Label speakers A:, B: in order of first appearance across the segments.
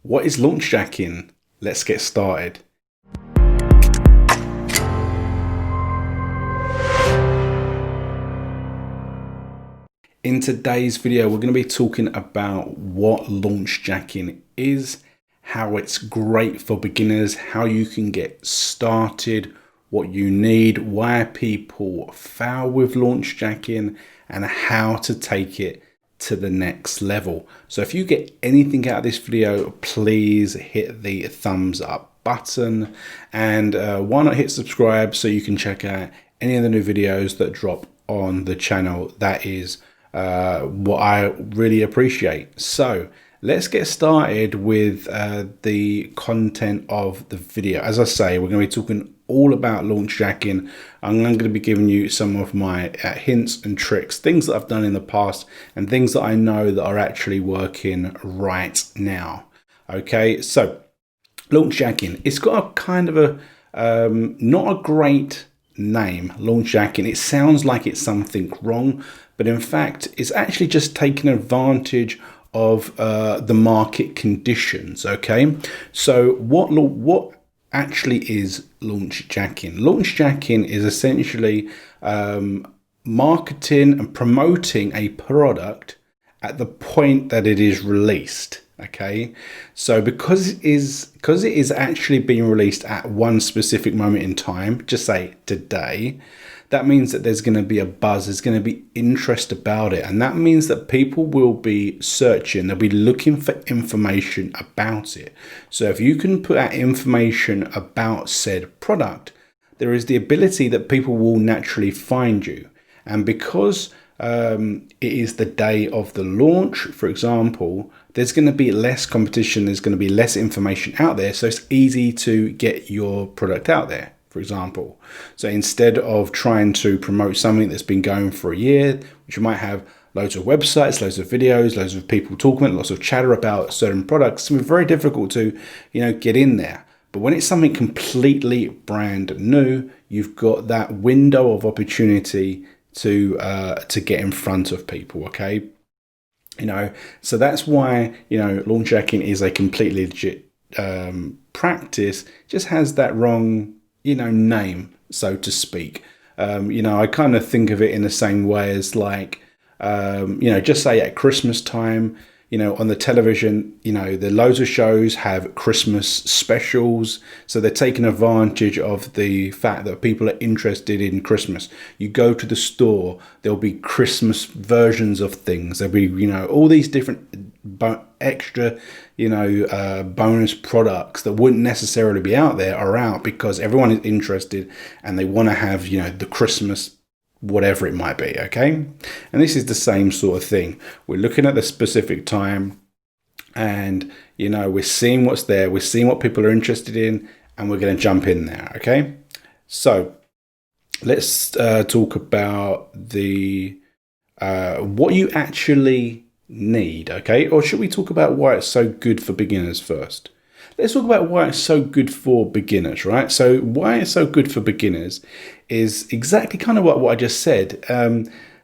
A: What is launchjacking? Let's get started. In today's video, we're going to be talking about what launchjacking is, how it's great for beginners, how you can get started, what you need, why people fail with launchjacking, and how to take it to the next level. So if you get anything out of this video, please hit the thumbs up button, and why not hit subscribe so you can check out any of the new videos that drop on the channel. That is what I really appreciate. So let's get started with the content of the video. As I say, we're going to be talking all about launchjacking. I'm going to be giving you some of my hints and tricks, things that I've done in the past and things that I know that are actually working right now. Okay, so launchjacking, it's got a kind of a not a great name, launchjacking. It sounds like it's something wrong, but in fact it's actually just taking advantage of the market conditions. Okay, so what actually is launchjacking? Launchjacking is essentially marketing and promoting a product at the point that it is released. Okay, so because it is actually being released at one specific moment in time, just say today, that means that there's going to be a buzz, there's going to be interest about it, and that means that people will be searching, they'll be looking for information about it. So if you can put out information about said product, there is the ability that people will naturally find you. And because it is the day of the launch, for example, there's going to be less competition, there's going to be less information out there, so it's easy to get your product out there, for example. So instead of trying to promote something that's been going for a year, which you might have loads of websites, loads of videos, loads of people talking, lots of chatter about certain products, it's very difficult to, get in there. But when it's something completely brand new, you've got that window of opportunity to get in front of people. Okay, so that's why launchjacking is a completely legit practice. Just has that wrong name, so to speak. I kind of think of it in the same way as like just say at Christmas time, on the television, the loads of shows have Christmas specials. So they're taking advantage of the fact that people are interested in Christmas. You go to the store, there'll be Christmas versions of things. There'll be, all these different extra, bonus products that wouldn't necessarily be out there are out because everyone is interested and they want to have, the Christmas whatever it might be. Okay, and this is the same sort of thing. We're looking at the specific time and we're seeing what's there, we're seeing what people are interested in, and we're going to jump in there. Okay, so let's talk about the what you actually need. Okay, or should we talk about why it's so good for beginners first? Let's talk about why it's so good for beginners, right? So why it's so good for beginners is exactly kind of what I just said.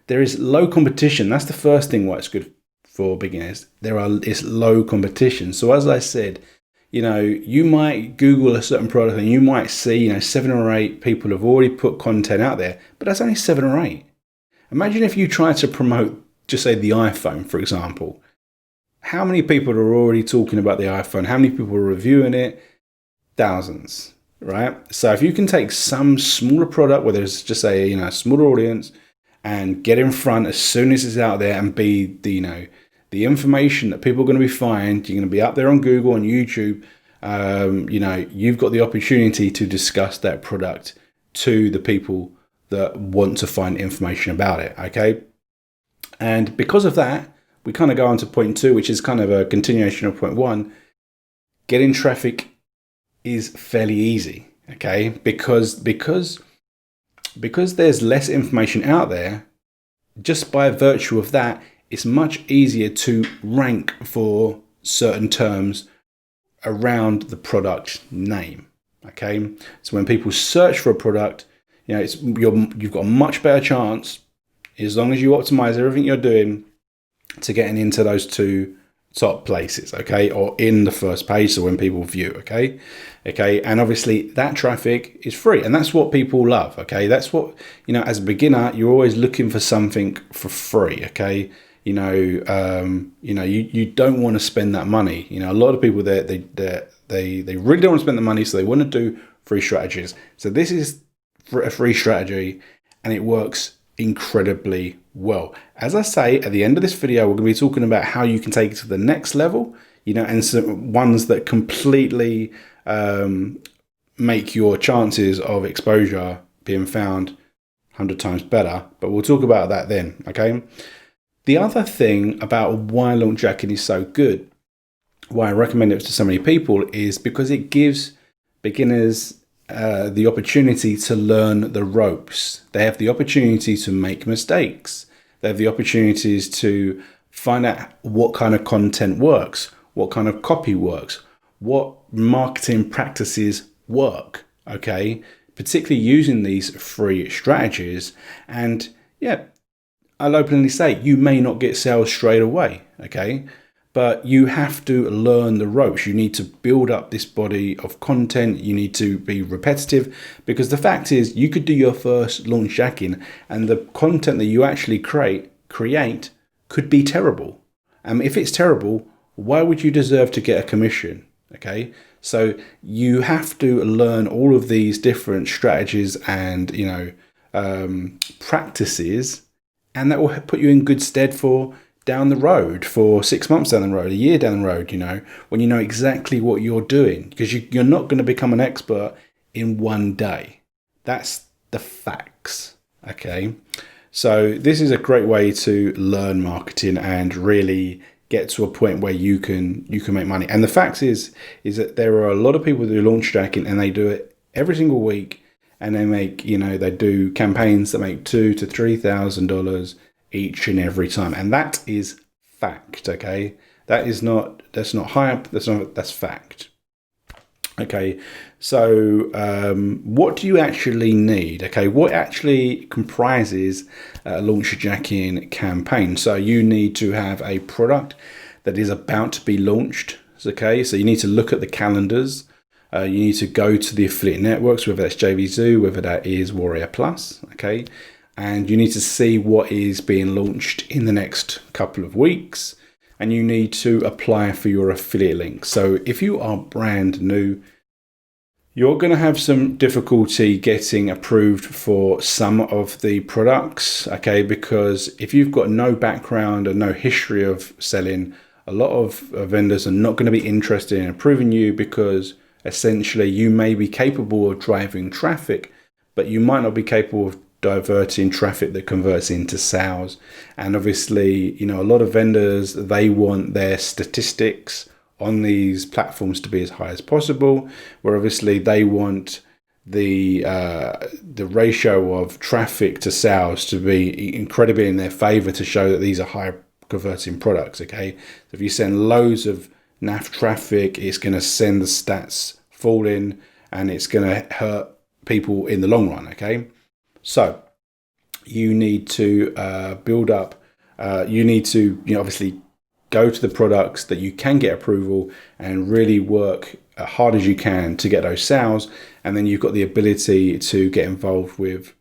A: There is low competition. That's the first thing why it's good for beginners. It's low competition. So as I said, you might Google a certain product and you might see, 7 or 8 people have already put content out there, but that's only 7 or 8. Imagine if you tried to promote, just say the iPhone, for example. How many people are already talking about the iPhone? How many people are reviewing it? Thousands, right? So if you can take some smaller product, whether it's just a smaller audience, and get in front as soon as it's out there and be the information that people are going to be finding, you're going to be up there on Google and YouTube. You've got the opportunity to discuss that product to the people that want to find information about it. Okay, and because of that, we kind of go on to point 2, which is kind of a continuation of point 1. Getting traffic is fairly easy, okay? Because there's less information out there, just by virtue of that, it's much easier to rank for certain terms around the product name, okay? So when people search for a product, you've got a much better chance, as long as you optimize everything you're doing, to getting into those two top places, okay, or in the first page, so when people view, okay, and obviously that traffic is free, and that's what people love, okay. That's what, as a beginner, you're always looking for something for free, okay. You don't want to spend that money. A lot of people they really don't want to spend the money, so they want to do free strategies. So this is a free strategy, and it works incredibly well. As I say, at the end of this video, we're going to be talking about how you can take it to the next level, and some ones that completely make your chances of exposure being found 100 times better. But we'll talk about that then, okay? The other thing about why launchjacking is so good, why I recommend it to so many people, is because it gives beginners the opportunity to learn the ropes. They have the opportunity to make mistakes. They have the opportunities to find out what kind of content works, what kind of copy works, what marketing practices work, okay? Particularly using these free strategies. And yeah, I'll openly say, you may not get sales straight away, okay? But you have to learn the ropes. You need to build up this body of content. You need to be repetitive, because the fact is, you could do your first launchjacking and the content that you actually create could be terrible. If it's terrible, why would you deserve to get a commission? Okay, so you have to learn all of these different strategies and practices, and that will put you in good stead for down the road, for 6 months down the road, a year down the road, when you know exactly what you're doing, because you're not going to become an expert in one day. That's the facts, okay? So this is a great way to learn marketing and really get to a point where you can make money. And the fact is that there are a lot of people who do launchjacking, and they do it every single week, and they make, they do campaigns that make $2,000 to $3,000 each and every time, and that is fact, okay? That's not hype, that's fact. Okay, so what do you actually need? Okay, what actually comprises a launchjacking campaign? So you need to have a product that is about to be launched, okay? So you need to look at the calendars. You need to go to the affiliate networks, whether that's JVZoo, whether that is Warrior Plus, okay? And you need to see what is being launched in the next couple of weeks, and you need to apply for your affiliate link. So if you are brand new, you're going to have some difficulty getting approved for some of the products, okay? Because if you've got no background and no history of selling, a lot of vendors are not going to be interested in approving you, because essentially you may be capable of driving traffic, but you might not be capable of diverting traffic that converts into sales. And obviously, a lot of vendors, they want their statistics on these platforms to be as high as possible, where obviously they want the ratio of traffic to sales to be incredibly in their favor, to show that these are high converting products, okay? So if you send loads of NAF traffic, it's going to send the stats falling, and it's going to hurt people in the long run, okay? So you need to build up, you need to obviously go to the products that you can get approval, and really work as hard as you can to get those sales. And then you've got the ability to get involved with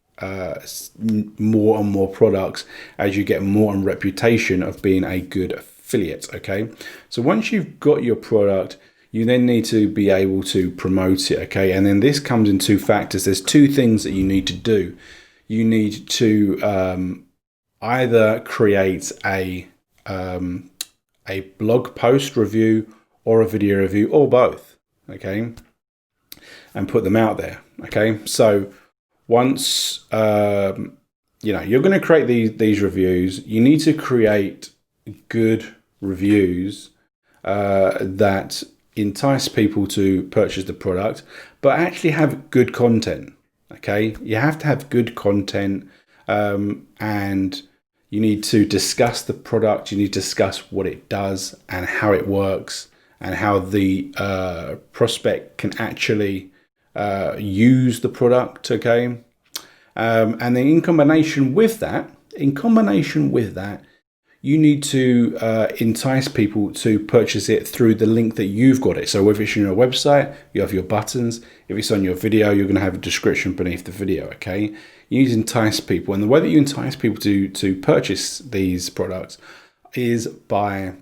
A: more and more products as you get more and reputation of being a good affiliate, okay? So once you've got your product, you then need to be able to promote it, okay? And then this comes in two factors. There's two things that you need to do. You need to either create a blog post review or a video review, or both, okay? And put them out there, okay? So once you're going to create these reviews, you need to create good reviews that entice people to purchase the product, but actually have good content, okay? You have to have good content, and you need to discuss the product. You need to discuss what it does and how it works, and how the prospect can actually use the product, and then in combination with that, you need to entice people to purchase it through the link that you've got it. So whether it's on your website, you have your buttons. If it's on your video, you're going to have a description beneath the video, okay? You need to entice people. And the way that you entice people to purchase these products is by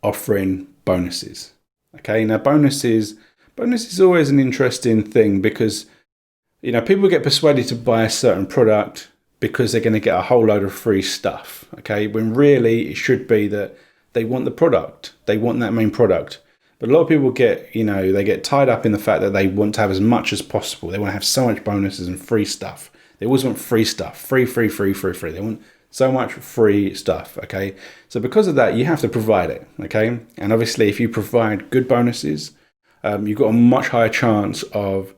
A: offering bonuses, okay? Now, bonuses is always an interesting thing because, people get persuaded to buy a certain product because they're going to get a whole load of free stuff, okay? When really it should be that they want the product. They want that main product. But a lot of people get, they get tied up in the fact that they want to have as much as possible. They want to have so much bonuses and free stuff. They always want free stuff. Free. They want so much free stuff, okay? So because of that, you have to provide it, okay? And obviously, if you provide good bonuses, you've got a much higher chance of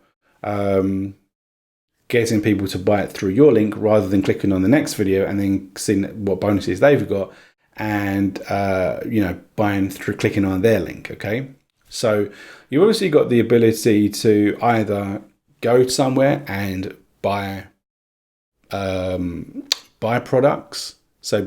A: getting people to buy it through your link rather than clicking on the next video and then seeing what bonuses they've got and buying through clicking on their link. Okay, so you've obviously got the ability to either go somewhere and buy products. So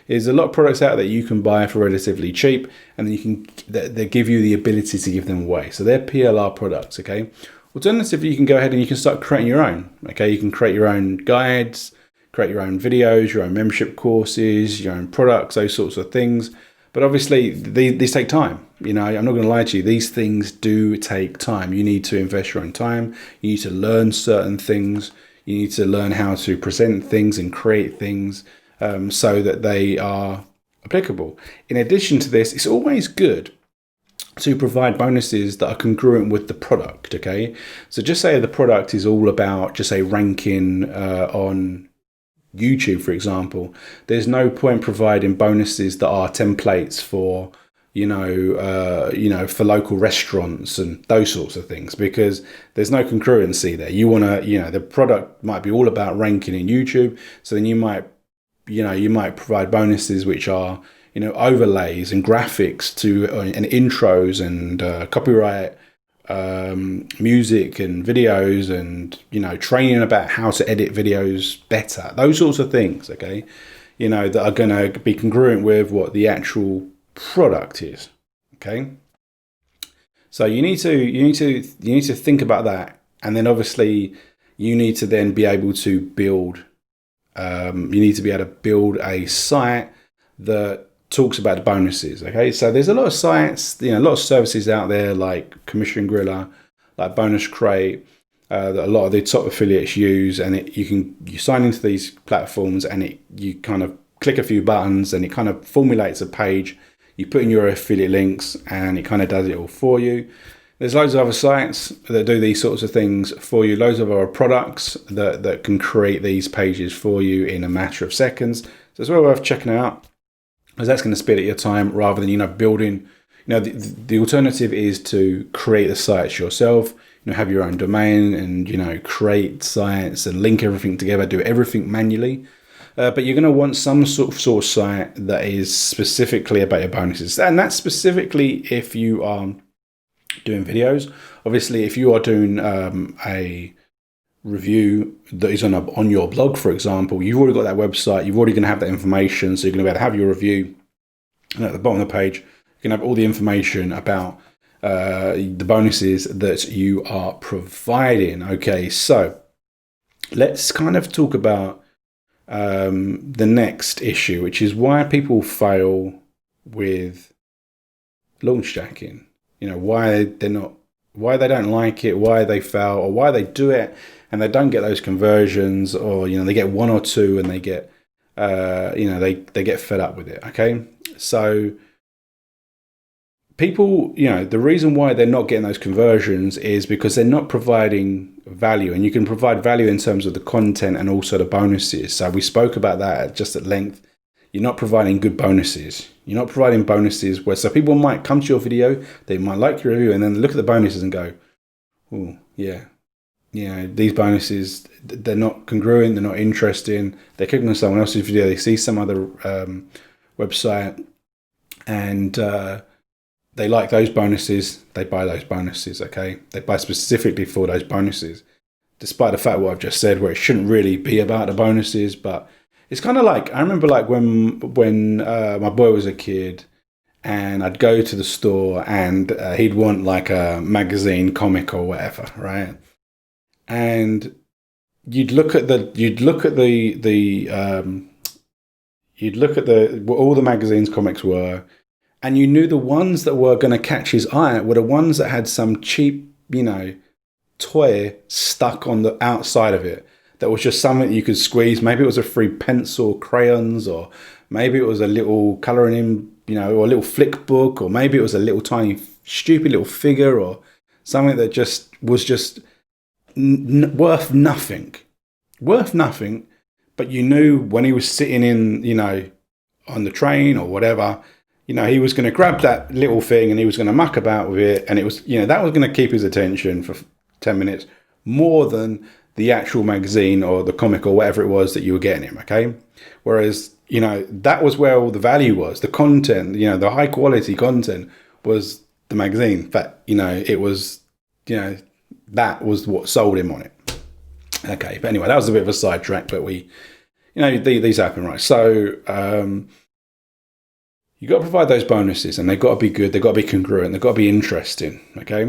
A: there's a lot of products out there you can buy for relatively cheap, and then they give you the ability to give them away. So they're PLR products. Okay. Alternatively, you can go ahead and you can start creating your own. Okay, you can create your own guides, create your own videos, your own membership courses, your own products, those sorts of things. But obviously, these take time. I'm not going to lie to you. These things do take time. You need to invest your own time. You need to learn certain things. You need to learn how to present things and create things so that they are applicable. In addition to this, it's always good to provide bonuses that are congruent with the product, okay? So just say the product is all about, just say, ranking on YouTube, for example. There's no point providing bonuses that are templates for, for local restaurants and those sorts of things, because there's no congruency there. You want to, the product might be all about ranking in YouTube. So then you might provide bonuses which are, overlays and graphics and intros and copyright music and videos and, training about how to edit videos better. Those sorts of things, okay, that are going to be congruent with what the actual product is, okay? So you need to think about that. And then obviously you need to then be able to build a site that talks about the bonuses. Okay, so there's a lot of sites, a lot of services out there like Commission Griller, like Bonus Crate, that a lot of the top affiliates use, and you sign into these platforms and you kind of click a few buttons and it kind of formulates a page. You put in your affiliate links and it kind of does it all for you. There's loads of other sites that do these sorts of things for you, loads of other products that can create these pages for you in a matter of seconds. So it's well worth checking out, because that's going to speed up your time rather than, building. The alternative is to create the sites yourself, have your own domain and, create sites and link everything together, do everything manually. But you're going to want some sort of source site that is specifically about your bonuses. And that's specifically if you are doing videos. Obviously, if you are doing a review that is on your blog, for example, you've already got that website, you're already going to have that information, so you're going to be able to have your review, and at the bottom of the page you can have all the information about the bonuses that you are providing. Okay, so let's kind of talk about the next issue, which is why people fail with launchjacking. Why they don't like it, why they fail, or why they do it and they don't get those conversions, or they get one or two and they get they get fed up with it. Okay, so people, the reason why they're not getting those conversions is because they're not providing value, and you can provide value in terms of the content and also the bonuses. So we spoke about that just at length. You're not providing good bonuses. You're not providing bonuses so people might come to your video, they might like your review, and then look at the bonuses and go, oh, yeah, these bonuses, they're not congruent, they're not interesting. They click on someone else's video, they see some other website, and they like those bonuses, they buy those bonuses, okay? They buy specifically for those bonuses, despite the fact what I've just said, where it shouldn't really be about the bonuses, but It's kind of like, I remember like when my boy was a kid, and I'd go to the store, and he'd want like a magazine, comic, or whatever, right? And you'd look at the what all the magazines, comics were, and you knew the ones that were going to catch his eye were the ones that had some cheap, toy stuck on the outside of it. That was just something you could squeeze. Maybe it was a free pencil, crayons, or maybe it was a little colouring in, or a little flick book, or maybe it was a little tiny, stupid little figure, or something that just was just worth nothing. But you knew when he was sitting in, on the train or whatever, he was going to grab that little thing and he was going to muck about with it. And it was, that was going to keep his attention for 10 minutes more than the actual magazine or the comic or whatever it was that you were getting him. Okay. Whereas, that was where all the value was. The content, the high quality content was the magazine. But, it was, that was what sold him on it. Okay. But anyway, that was a bit of a sidetrack, but these happen, right? So, you got to provide those bonuses, and they've got to be good. They've got to be congruent. They've got to be interesting. Okay,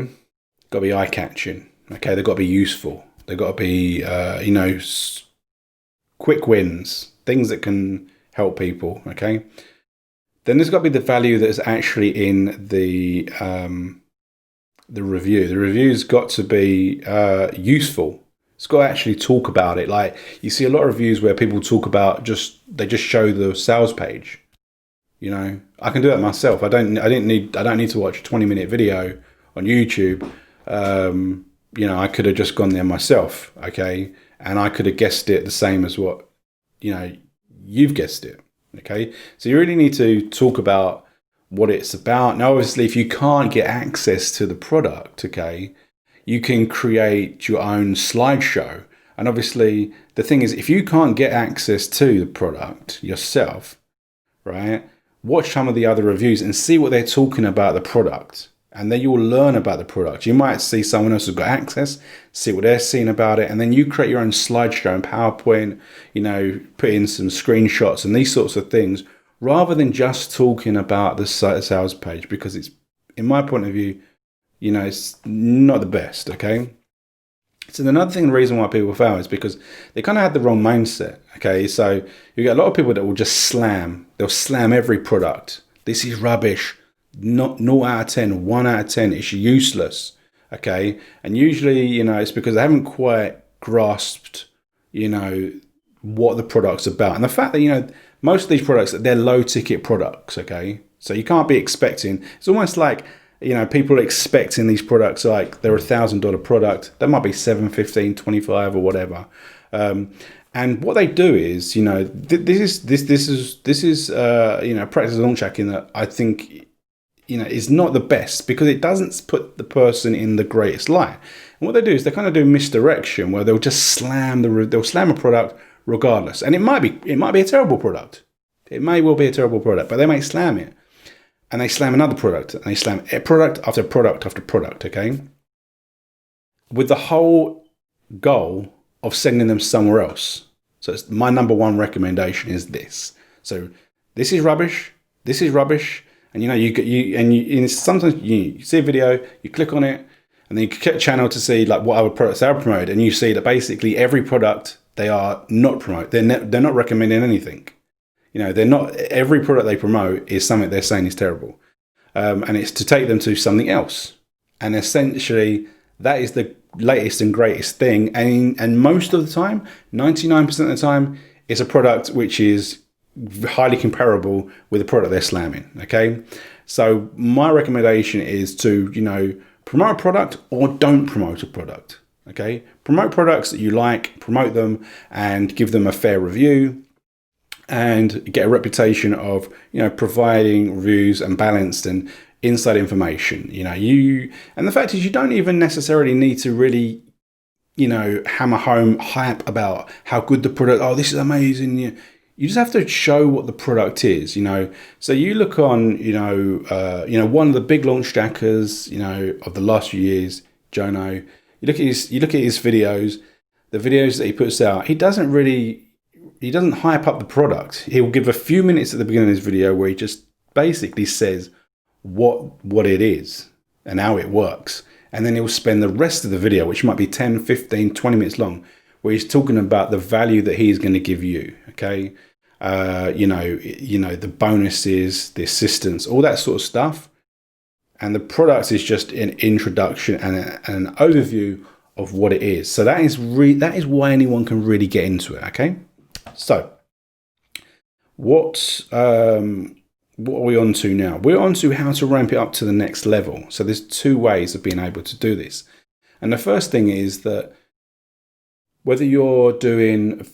A: got to be eye catching. Okay, they've got to be useful. They've got to be, quick wins, things that can help people. Okay, then there's got to be the value that is actually in the review. The review's got to be useful. It's got to actually talk about it. Like, you see a lot of reviews where people talk about they just show the sales page. I can do that myself. I don't need to watch a 20-minute video on YouTube. I could have just gone there myself, okay? And I could have guessed it the same as what, you've guessed it, okay? So you really need to talk about what it's about. Now, obviously, if you can't get access to the product, okay, you can create your own slideshow. And obviously, the thing is, if you can't get access to the product yourself, right, watch some of the other reviews and see what they're talking about the product. And then you'll learn about the product. You might see someone else who's got access, see what they're seeing about it, and then you create your own slideshow and PowerPoint, put in some screenshots and these sorts of things, rather than just talking about the sales page, because it's, in my point of view, it's not the best, okay? So another thing, the reason why people fail is because they kind of had the wrong mindset, okay? So you get a lot of people that will just they'll slam every product. This is rubbish, not 0 out of 10, 1 out of 10, it's useless, okay? And usually, it's because they haven't quite grasped, what the product's about. And the fact that, most of these products, they're low ticket products, okay? So you can't be expecting, it's almost like, people are expecting these products like they're $1,000 product. That might be $7, $15, $25 or whatever. And what they do is, this is practice launchjacking that I think, is not the best, because it doesn't put the person in the greatest light. And what they do is they kind of do misdirection, where they'll just slam a product regardless. And it might be a terrible product. It may well be a terrible product, but they may slam it. And they slam another product, and they slam a product after product after product, okay? With the whole goal of sending them somewhere else. So it's my number one recommendation is this. So this is rubbish, and sometimes you see a video, you click on it, and then you click a channel to see like what other products they are promoted, and you see that basically every product they are not promoting. They're not recommending anything. They're not, every product they promote is something they're saying is terrible. And it's to take them to something else. And essentially, that is the latest and greatest thing. And most of the time, 99% of the time, it's a product which is highly comparable with the product they're slamming. Okay. So my recommendation is to, promote a product or don't promote a product. Okay. Promote products that you like, promote them and give them a fair review. And get a reputation of, providing reviews and balanced and inside information. And the fact is, you don't even necessarily need to really, hammer home hype about how good the product. Oh, this is amazing. You just have to show what the product is. So you look on, one of the big launch jackers, of the last few years, Jono. You look at his videos, the videos that he puts out. He doesn't really he doesn't hype up the product. He'll give a few minutes at the beginning of his video where he just basically says what it is and how it works. And then he'll spend the rest of the video, which might be 10, 15, 20 minutes long, where he's talking about the value that he's going to give you. Okay. The bonuses, the assistance, all that sort of stuff. And the product is just an introduction and an overview of what it is. So that is why anyone can really get into it. Okay. So what are we on to now? We're on to how to ramp it up to the next level. So there's two ways of being able to do this. And the first thing is that whether you're doing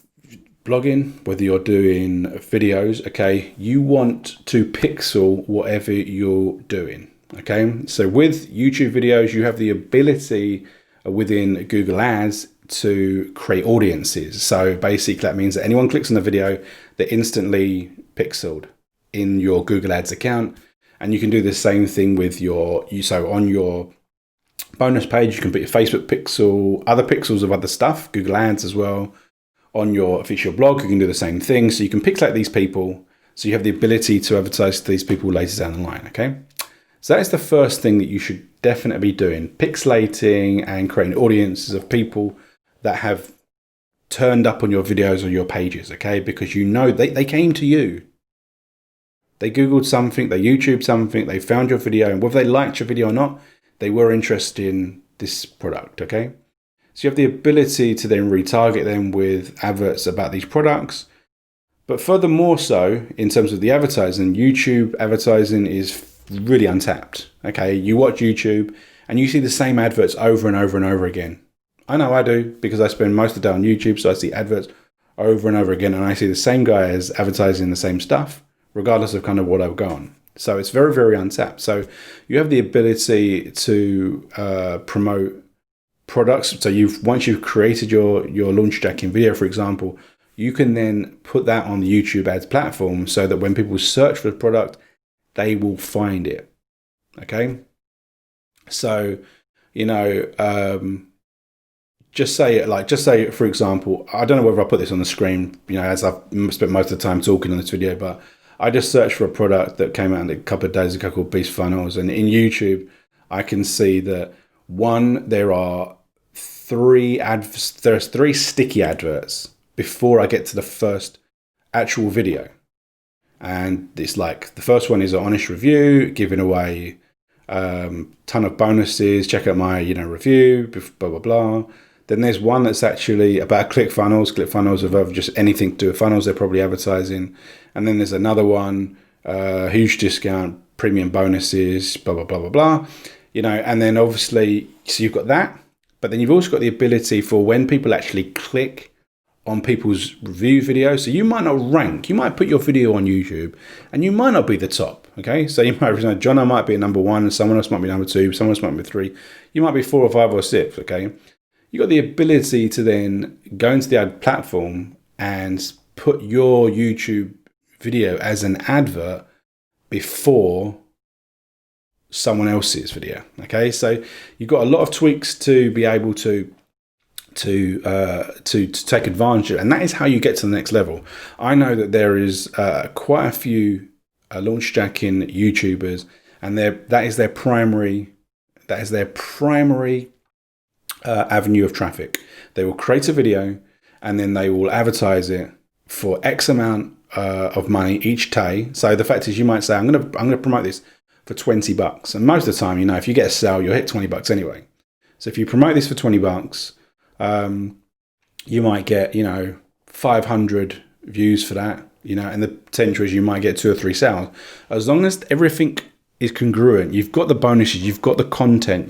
A: blogging, whether you're doing videos, okay, you want to pixel whatever you're doing. Okay, so with YouTube videos, you have the ability within Google Ads to create audiences. So basically that means that anyone clicks on the video, they're instantly pixeled in your Google Ads account. And you can do the same thing with so on your bonus page, you can put your Facebook pixel, other pixels of other stuff, Google Ads as well. On your official blog, you can do the same thing. So you can pixelate these people. So you have the ability to advertise to these people later down the line, okay? So that is the first thing that you should definitely be doing, pixelating and creating audiences of people that have turned up on your videos or your pages, okay? Because you know they came to you. They Googled something, they YouTubed something, they found your video, and whether they liked your video or not, they were interested in this product, okay? So you have the ability to then retarget them with adverts about these products. But furthermore so, in terms of the advertising, YouTube advertising is really untapped. Okay, you watch YouTube and you see the same adverts over and over and over again. I know I do because I spend most of the day on YouTube, so I see adverts over and over again, and I see the same guys advertising the same stuff, regardless of kind of what I've gone. So it's very, very untapped. So you have the ability to promote products. So once you've created your launchjacking video, for example, you can then put that on the YouTube ads platform so that when people search for the product, they will find it. Okay. So, just say, for example, I don't know whether I put this on the screen, as I've spent most of the time talking on this video, but I just searched for a product that came out a couple of days ago called Beast Funnels. And in YouTube, I can see that there's three sticky adverts before I get to the first actual video. And it's like, the first one is an honest review, giving away ton of bonuses, check out my, review, blah, blah, blah. Then there's one that's actually about ClickFunnels. ClickFunnels have just anything to do with funnels, they're probably advertising. And then there's another one, huge discount, premium bonuses, blah, blah, blah, blah, blah. And then obviously, so you've got that, but then you've also got the ability for when people actually click on people's review videos. So you might not rank, you might put your video on YouTube and you might not be the top, okay? So you might, John, I might be at number 1, and someone else might be number 2, someone else might be 3. You might be 4 or 5 or 6, okay? You got the ability to then go into the ad platform and put your YouTube video as an advert before someone else's video, okay? So you've got a lot of tweaks to be able to take advantage of, and that is how you get to the next level. I know that there is quite a few launchjacking YouTubers, and that is their primary avenue of traffic. They will create a video and then they will advertise it for X amount of money each day. So the fact is, you might say, I'm gonna promote this for $20, and most of the time, if you get a sale, you'll hit $20 anyway. So if you promote this for $20, you might get 500 views for that, and the potential is you might get 2 or 3 sales. As long as everything is congruent, you've got the bonuses, you've got the content,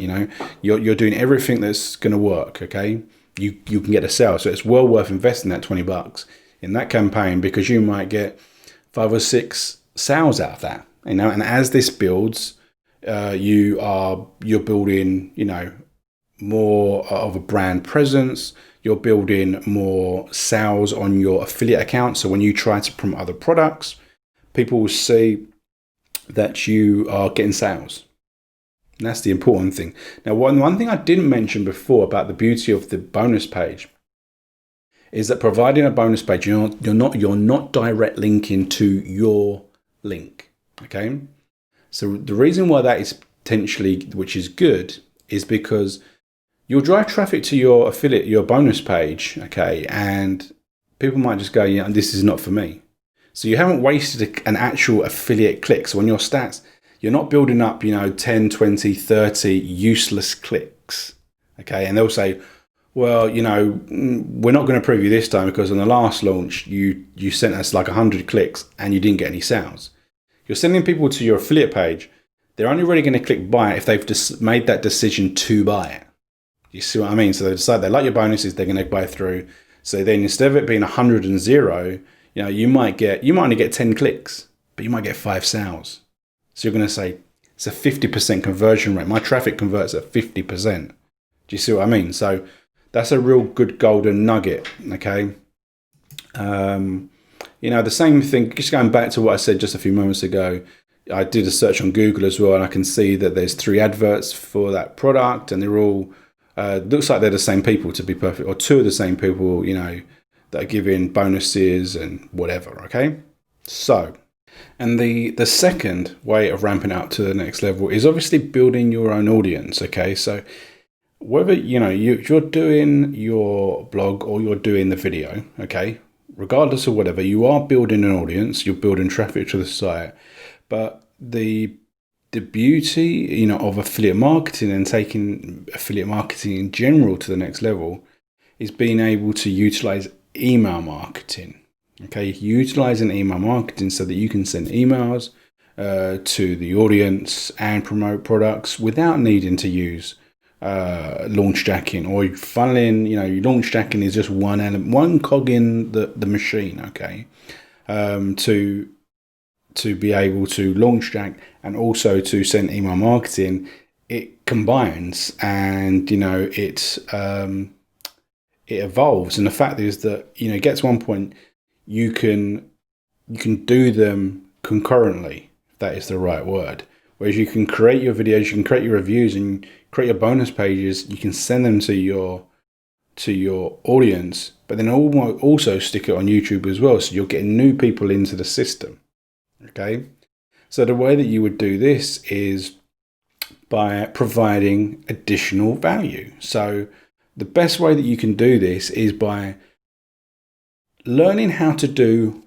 A: you're doing everything that's going to work, okay, you can get a sale. So it's well worth investing that $20 in that campaign, because you might get 5 or 6 sales out of that, and as this builds, you're building more of a brand presence. You're building more sales on your affiliate account. So when you try to promote other products, people will see that you are getting sales. And that's the important thing. Now, one thing I didn't mention before about the beauty of the bonus page is that providing a bonus page, you're not direct linking to your link. Okay. So the reason why that is potentially, which is good, is because you'll drive traffic to your affiliate, your bonus page. Okay. And people might just go, yeah, this is not for me. So you haven't wasted an actual affiliate click. So on your stats, you're not building up, 10, 20, 30 useless clicks. Okay. And they'll say, well, we're not going to prove you this time because on the last launch, you sent us like 100 clicks and you didn't get any sales. You're sending people to your affiliate page. They're only really going to click buy if they've just made that decision to buy it. You see what I mean? So they decide they like your bonuses, they're going to buy through. So then instead of it being 100 and 0, you might only get 10 clicks, but you might get 5 sales. So you're going to say it's a 50% conversion rate. My traffic converts at 50%. Do you see what I mean? So that's a real good golden nugget. Okay. The same thing, just going back to what I said just a few moments ago, I did a search on Google as well, and I can see that there's 3 adverts for that product, and they're all, looks like they're the same people, to be perfect, or 2 of the same people, that are giving bonuses and whatever. Okay. So, and the second way of ramping up to the next level is obviously building your own audience. Okay. So whether, you're doing your blog or you're doing the video, okay, regardless of whatever, you are building an audience, you're building traffic to the site. But the beauty, of affiliate marketing and taking affiliate marketing in general to the next level is being able to utilize email marketing. Okay, utilizing email marketing so that you can send emails to the audience and promote products without needing to use launchjacking or funneling. Launchjacking is just one element, one cog in the machine. Okay, to be able to launchjack and also to send email marketing, it combines and it evolves. And the fact is that it gets to one point you can do them concurrently, if that is the right word. Whereas you can create your videos, you can create your reviews and create your bonus pages, you can send them to your audience, but then also stick it on YouTube as well, so you're getting new people into the system. Okay, so the way that you would do this is by providing additional value. So the best way that you can do this is by learning how to do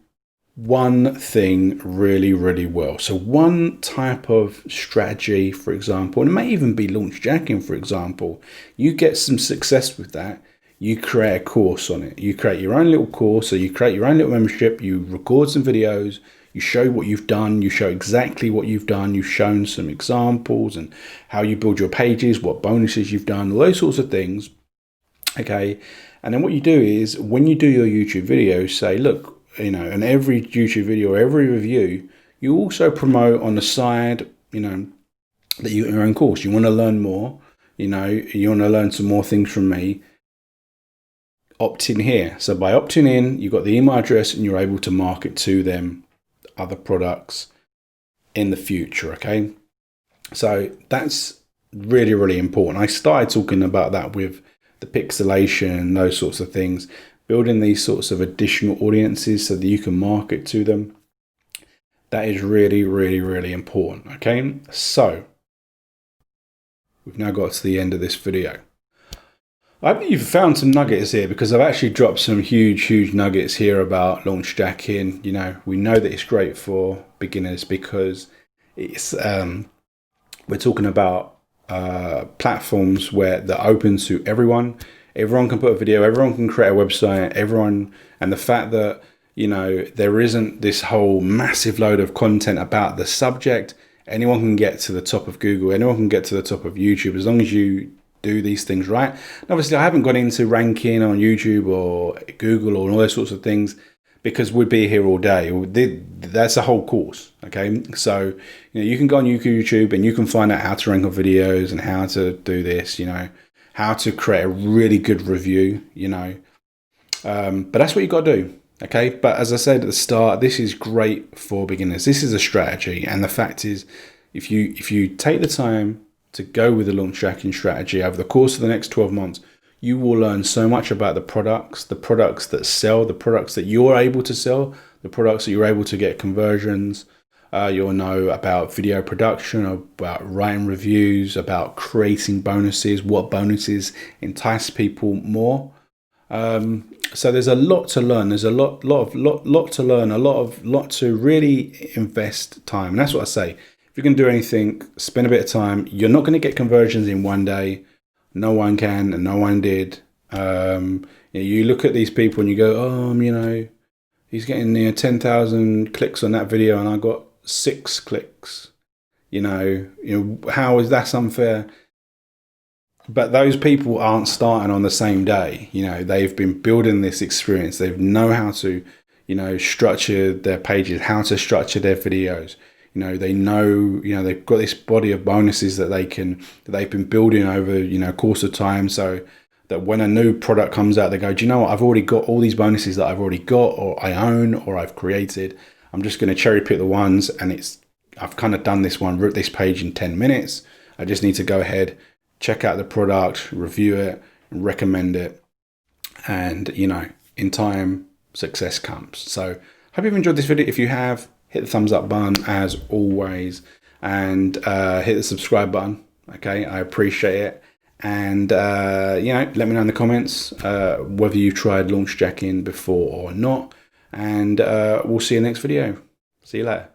A: one thing really, really well. So one type of strategy, for example, and it may even be launchjacking, for example. You get some success with that, you create a course on it. You create your own little course, so you create your own little membership, you record some videos, you show what you've done, you show exactly what you've done, you've shown some examples and how you build your pages, what bonuses you've done, all those sorts of things. Okay, and then what you do is when you do your YouTube videos, say, look, in every YouTube video, every review, you also promote on the side, that you your own course. You want to learn more, you want to learn some more things from me. Opt in here. So by opting in, you've got the email address and you're able to market to them other products in the future. Okay, so that's really, really important. I started talking about that with the pixelation and those sorts of things, building these sorts of additional audiences so that you can market to them. That is really, really, really important. Okay, so we've now got to the end of this video. I hope you've found some nuggets here, because I've actually dropped some huge nuggets here about launchjacking. We know that it's great for beginners because it's we're talking about platforms where they're open to everyone. Everyone can put a video, everyone can create a website, and the fact that there isn't this whole massive load of content about the subject. Anyone can get to the top of Google, anyone can get to the top of YouTube, as long as you do these things right. And obviously I haven't gone into ranking on YouTube or Google or all those sorts of things, because we'd be here all day. That's a whole course. Okay, so you can go on YouTube and you can find out how to rank on videos and how to do this, how to create a really good review, but that's what you got to do. Okay, but as I said at the start, this is great for beginners. This is a strategy, and the fact is, if you take the time to go with the launchjacking strategy over the course of the next 12 months, You will learn so much about the products that sell, the products that you're able to sell, the products that you're able to get conversions. You'll know about video production, about writing reviews, about creating bonuses, what bonuses entice people more. So there's a lot to learn. There's a lot to learn. A lot to really invest time. And that's what I say. If you're going to do anything, spend a bit of time. You're not going to get conversions in one day. No one can, and no one did. You look at these people and you go, he's getting 10,000 clicks on that video, and I got 6 clicks. How is that unfair? But those people aren't starting on the same day. They've been building this experience. They know how to, structure their pages, how to structure their videos. They know, they've got this body of bonuses that they've been building over, course of time. So that when a new product comes out, they go, do you know what? I've already got all these bonuses that I've already got, or I own, or I've created. I'm just going to cherry pick the ones, and I've kind of done this one, wrote this page in 10 minutes. I just need to go ahead, check out the product, review it, recommend it. And, in time, success comes. So hope you've enjoyed this video. If you have, hit the thumbs up button as always, and hit the subscribe button. Okay, I appreciate it. And, let me know in the comments whether you've tried launchjacking before or not. And we'll see you next video. See you later.